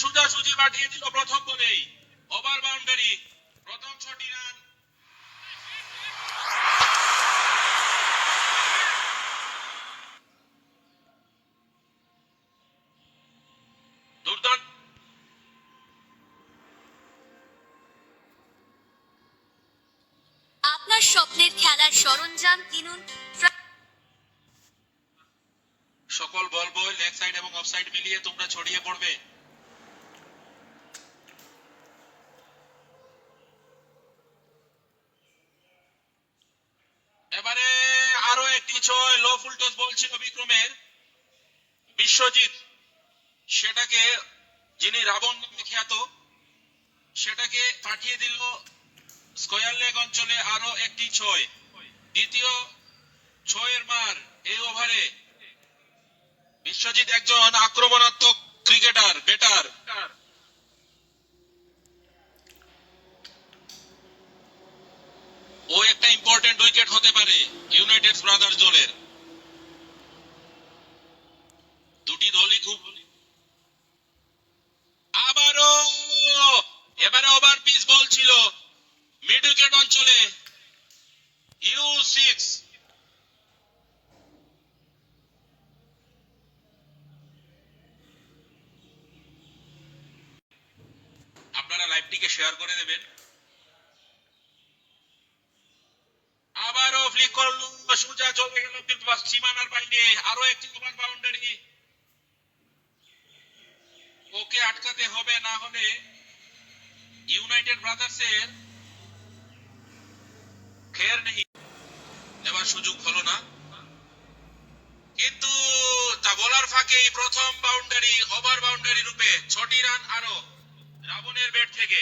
সোজাসুজি পাঠিয়ে দিল প্রথম বলেই ওভার বাউন্ডারি, প্রথম 6টি রান। দুর্দান্ত আপনার স্বপ্নের খেলার সরঞ্জাম কিনুন সকল বল বয় লেগ সাইড এবং অফ সাইড মিলিয়ে তোমরা ছড়িয়ে পড়বে। এবারে আরো একটি 6 লো ফুল টস বল ছিল বিক্রমের। বিশ্বজিৎ সেটাকে, যিনি রাবণ নামে খ্যাত, সেটাকে পাঠিয়ে দিল স্কয়ার লেগ অঞ্চলে। আরো একটি 6, দ্বিতীয় 6-এর মার এই ওভারে। বিশ্বজিৎ একজন আক্রমণাত্মক ক্রিকেটার, ব্যাটার। ও একটা ইম্পর্টেন্ট উইকেট হতে পারে ইউনাইটেড ব্রাদার্স দলের। দুটি দলই খুব। আবারও এবারে ওভার পিচ বল ছিল মিড উইকেট অঞ্চলে। U6 আপনারা লাইভটিকে শেয়ার করে দেবেন। আবারও ফ্লিক করলো, সোজা চলে গেল সীমানার বাইরে। আরো একটি ওভার বাউন্ডারি, ওকে আটকাতে হবে, না হলে ইউনাইটেড ব্রাদার্সের খের নেই। এবার সুযোগ হলো না, কিন্তু তা বলার ফাঁকেই প্রথম বাউন্ডারি ওভার বাউন্ডারি রূপে। 6টি রান আরো রাবণের ব্যাট থেকে।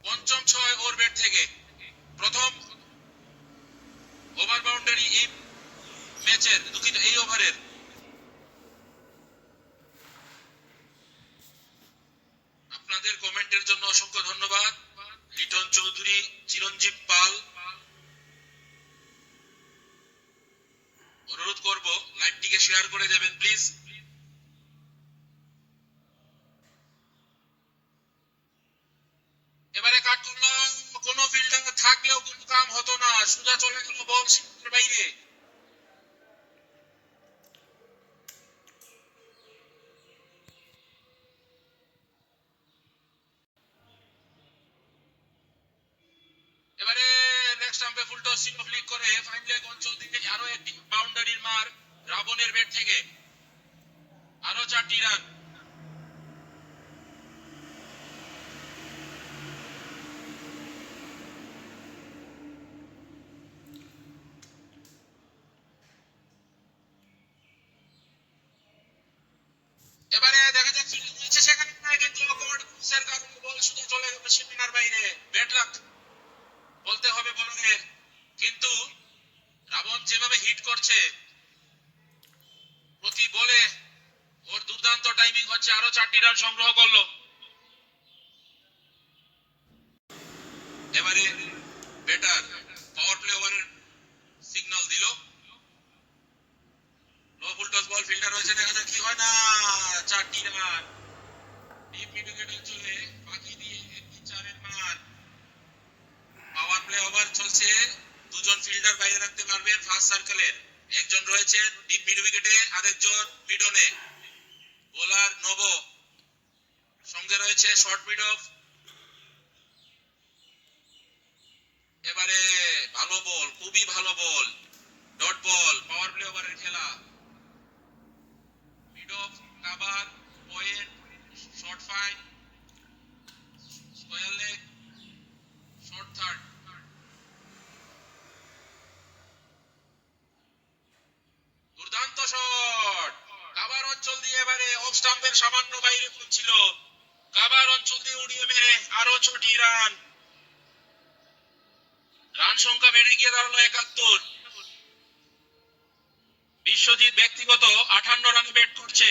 পঞ্চম 6 ওর ব্যাট থেকে প্রথম ওভার বাউন্ডারি এই ম্যাচের, দুঃখিত এই ওভারের। আপনাদের কমেন্টের জন্য অসংখ্য ধন্যবাদ। লিটন চৌধুরী, চিরঞ্জীব পাল, অনুরোধ করব লাইভটিকে শেয়ার করে দেবেন প্লিজ। এবারে কাট করলাম, কোন ফিল্ডার থাকলেও কোনো কাম হতো না, সোজা চলে গেল বল সীমানার বাইরে। এবারে নেক্সট স্টাম্পে ফুল টস ছিল, ফ্লিক করে ফাইন লেগ অঞ্চল থেকে আরো একটি বাউন্ডারির মার রাবণের ব্যাট থেকে। আরো 4টি রান। এবারে দেখা যাচ্ছে সেখানে কিন্তু কোর্সের কারণে বল সোজা চলে গেল সীমানার বাইরে। ব্যাড লাক বলতে হবে বলনের, কিন্তু রাবণ যেভাবে হিট করছে প্রতি বলে, ওর দুর্দান্ত টাইমিং হচ্ছে। আরো 4টি রান সংগ্রহ করলো। এবারে ব্যাটার পাওয়ার প্লে ওভারের সিগন্যাল দিল। নো ফুল টস বল, ফিল্ডার রয়েছে, দেখা যাক কি হয়। না, 4টি রান ডিপ মিড উইকেট অঞ্চলে বাকি দিয়ে একটি 4-এর মার। পাওয়ার প্লে ওভার চলছে, দুজন ফিল্ডার বাইরে রাখতে পারবেন ফার্স্ট সার্কেলের। একজন রয়েছে ডিপ মিড উইকেটে, আরেকজন মিডনে। বোলার নব, সঙ্গে রয়েছে শর্ট মিড অফ। এবারে ভালো বল, খুবই ভালো বল, ডট বল, পাওয়ার প্লে ওভারের খেলা। Mid of, cover, point, short fine, square leg, short third. দুর্দান্ত শট, কাভার অঞ্চল দিয়ে এবারে অফ স্টাম্পের সামান্য বাইরে পড়ছিল, কাভার অঞ্চল দিয়ে উড়িয়ে মেরে আরো 6টি রান। রান সংখ্যা বেড়ে গিয়ে দাঁড়ালো 71। বিশ্বজিৎ ব্যক্তিগত 58 রানে ব্যাট করছে।